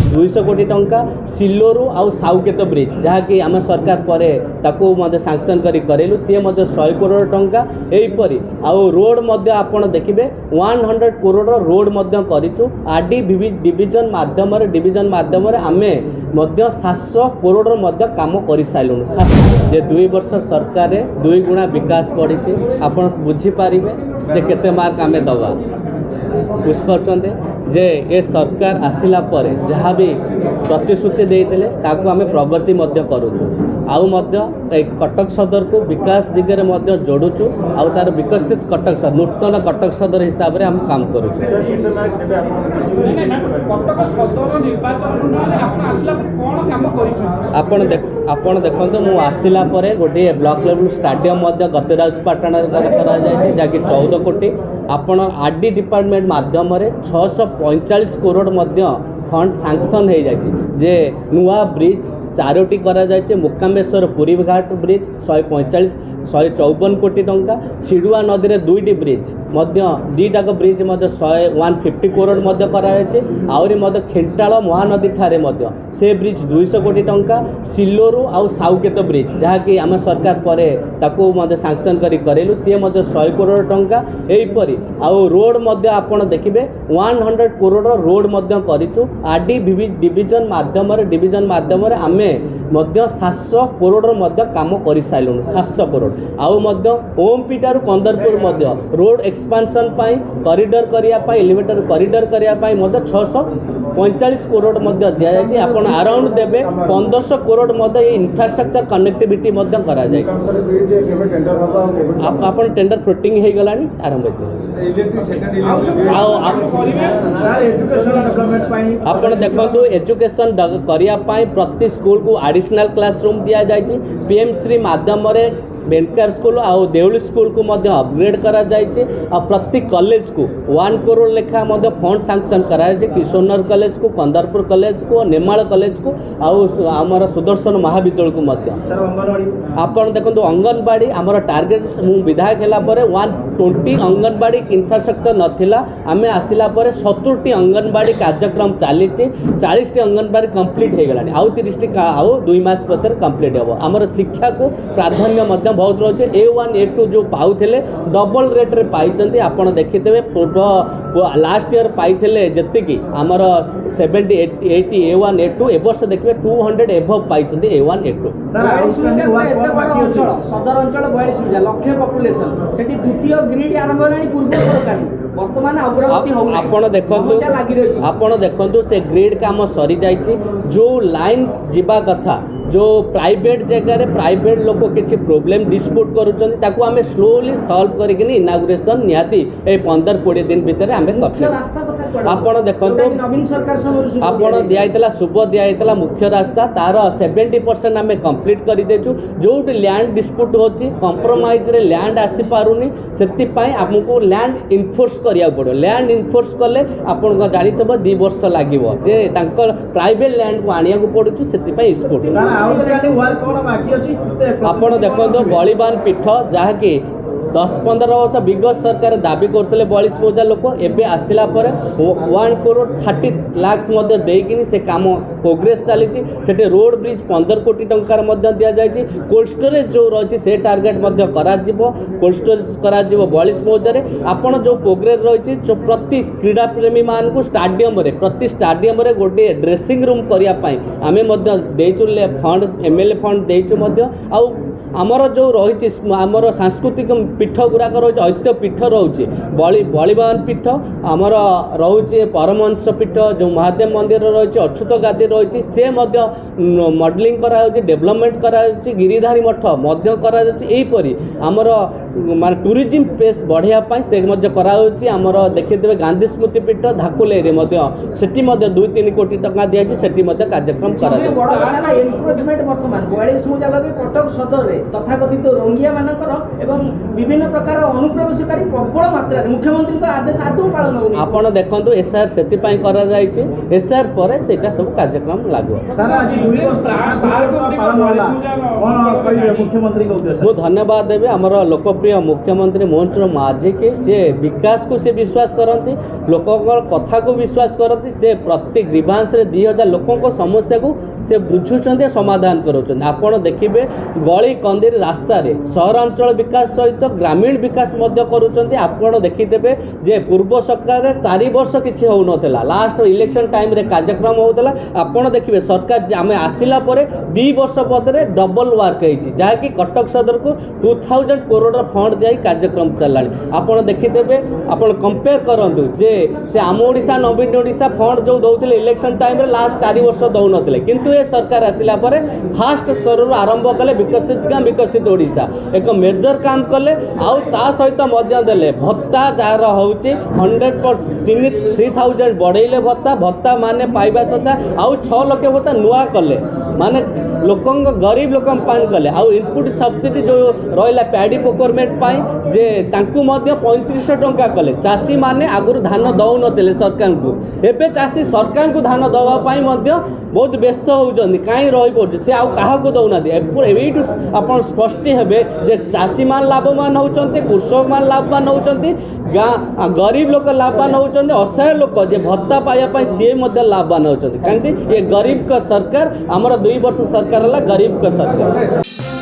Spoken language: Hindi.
200 कोटी टंका सिल्लोरु आउ साउकेत ब्रिज जहाँकि आम सरकार पर सांक्शन करेलु सी 100 करोड़ टंका यहीपरी आउ रोड आपण देखिए 100 करोड़ रोड करूँ आरडी डिविजन माध्यम आमे 700 करोड़ काम कर सारूँ जे 2 वर्ष सरकार 2 गुणा विकास बढ़ी आप बुझीपारे जे केते मार्क आमे दवा बुझिपारे जे ए सरकार आसिला परे जहाँ भी प्रतिश्रुति देते ताकू आमे प्रगति करूँ आउ कटक सदर को विकास दिगरे जोड़ुचु आउ तार विकसित कटक सदर नूतन कटक सदर हिसाब से हम काम करूँ आपण देखो मु आसिला परे गोटे ब्लॉक लेवल स्टाडियम गत राजपाटना जहाँकि 14 कोटी आपण आरडी डिपार्टमेंट माध्यम 645 करोड़ फंड सांक्शन हो जाए नुआ ब्रिज 4टी करा जाए मुक्कामेश्वर पुरी घाट ब्रिज 154 कोटी टंका सिडुआ नदी में 2टी ब्रिज 2टाक ब्रिज 150 करोड़ आहरी खेंटाल महानदी ठारे से ब्रिज 200 कोटी टंका सिल्लोरु आउ साउकेत ब्रिज जहाँकि आम सरकार पर सांक्शन करेलु सी 100 करोड़ टंका यहीपरी आउ रोड आपण देखिए 100 करोड़ रोड करूँ आरडी डिविजन माध्यम आमे 700 करोड़ काम कर सारूँ 700 करोड़ आउ ओमपीटारू कंदरपुर रोड एक्सपांशन कॉरिडोर करने एलिवेटर कॉरिडोर करने 645 करोड़ दि जाए आपन अराउंड देवे 1500 करोड़ इंफ्रास्ट्रक्चर कनेक्टिविटी करा जाए आपन टेंडर फ्लोटिंग हो गला आरंभ आपन देखो एजुकेशन करने प्रति स्कूल को एडिशनल क्लासरूम दि जाए पीएम श्री माध्यम बेनकर स्कूल आउ देउली स्कूल को अपग्रेड करा जाए प्रति कॉलेज को 1 करोड़ लेखा फंड सांक्शन कराए किशोरनगर कॉलेज को कंदरपुर कॉलेज को नेमाल कॉलेज को आमर सुदर्शन महाविद्यालय को आपन देखो अंगनवाड़ी आमर टार्गेट विधायक है 120 अंगनवाड़ी इंफ्रास्ट्रक्चर नाला आम आसला 70टी अंगनवाड़ी कार्यक्रम चली 40टी अंगनवाड़ी कंप्लीट हो गलानी आउ 30टी आउ 2 मास भीतर कंप्लीट हम आमर शिक्षा को प्राधान्य बहुत रोचे A1 A2 जो पाउले डबल रेट रे पाई आपड़ देखिथे पूर्व लास्ट ईयर पाई जी आमर 70 80 A1 A2 ए वर्ष देखिए 200 एभव पाई A1 A2 सदर अंचल 42 लक्ष पॉपुलेशन सेठी द्वितीय ग्रिड आरंभ होलानी पूर्व सरकार वर्तमान अग्रगति हो आपण देखंतु से ग्रिड काम सरी जाइछि जो लाइन जीवा कथा जो प्राइवेट जगह प्राइवेट लोक किसी प्रोब्लेम डिस्प्यूट करूँ आम स्लोली सॉल्व करके इनागुरेशन निहाती 15-20 दिन भितर आम आपड़ देखो नवीन सरकार आपड़ दिखाई शुभ दिखाई मुख्य रास्ता तार 70% आम कंप्लीट कर देचु जो लैंड डिस्प्यूट होची कंप्रोमाइज रे लैंड आसी पारुनी से आमको लैंड इनफोर्स करिया पड़ो लैंड इनफोर्स कले आपन जानिथबो 2 वर्ष लागिवो जे तांकर प्राइवेट लैंड को आनिया को पड़ुची सेति पई स्पोर्ट आपण देखो बलिवान पीठ जहाँकि 10-15 वर्ष विगत सरकार दाबी करते 42 मौजा लोक एवं आसला 1 करोड़ 30 लाख देकिनी से काम प्रोग्रेस चली रोड ब्रिज 15 कोटी टंकार दि जाए कोल्ड स्टोरेज जो रही से टार्गेट कोल्ड स्टोरेज करा 42 मौजा आपड़ जो प्रोग्रेस रही जो प्रति क्रीड़ा प्रेमी मान को स्टाडियम प्रति स्टाडियम गोटे ड्रेसिंग रूम करने आम देचु फंड MLA फंड देचु आमर जो रही आमर सांस्कृतिक पीठ गुड़ाक रही ऐत्य पीठ रोचे बलिवान पीठ आमर रोचे परमहंस पीठ जो महादेव मंदिर रही अच्युत गादी रही से मॉडलिंग करा डेवलपमेंट करा गिरिधारी मठ यहीपरी आमर मान टूरिज्म प्लेस बढ़ाई से आमर देखिए गांधी स्मृति पीठ धाकुले सेठी 2-3 कोटी टका दिखाई सेठी कार्यक्रम कटक सदर तथाकथित रोंगिया मानकर एवं विभिन्न प्रकार अनुप्रवेशकारी प्रबल मात्रा मुख्यमंत्री आदेश आदौ पालन हो आपण देखंतु एसआर सेति पई करा जायछि एसआर परे सेटा सब कार्यक्रम लागो सर आज मुख्यमंत्री को धन्यवाद देबे हमर लोक लोकप्रिय मुख्यमंत्री मोहन चरण माझी के जे विकास को से विश्वास करती लोक कथा को विश्वास करती से प्रति ग्रीवांस 2000 लोकों समस्या को से बुझुंट समाधान करोचन। आपण देखिए गली कंदी रास्तार सहरांचल विकास सहित ग्रामीण विकास करुँच। आपण देखीदेवे जे पूर्व सरकार 4 वर्ष किसी हो नाला लास्ट इलेक्शन टाइम रे कार्यक्रम होता। आपण देखिए सरकार आम आसला 2 वर्ष पदे डबल वर्क होती जहाँकि कटक सदर को 2000 करोड़ फंड दिया कार्यक्रम चलला। आपण देखीदेवे आपण कंपेयर करूँ जे से आम ओडिशा नवीन ओडिशा फंड जो दौले इलेक्शन टाइम लास्ट 4 वर्ष दौन किंतु ये सरकार आसिला परे फास्ट स्तर आरंभ कले विकसित गाँ विकसित ओडिशा एक मेजर काम कले आउ ता सहित मध्य देले भत्ता जार होची 3000 बढ़ेले भत्ता माने पाइबा सता आउ 6 लाख भत्ता नुआ कले माने लोकों गरीब लोक कले आउ इनपुट सब्सिडी जो रहा पैडी प्रोक्योरमेंट जे तांकु मध्य 3500 टंका कले। चाषी माने आगुर धान दौन सरकार को एबे चाषी सरकार को धान दवापाई बहुत व्यस्त होती कहीं रही पड़े से आउ क्या दौना यू आप स्पष्ट हे जे चाषी मान लाभवान होती कृषक मान लाभवान होती गाँ गरीब लोक लाभवान होती असहाय लोक जे भत्ता पाइबा सी लाभवान होती कहीं ये गरीब का सरकार आमर 2 वर्ष सरकार है गरीब का सरकार।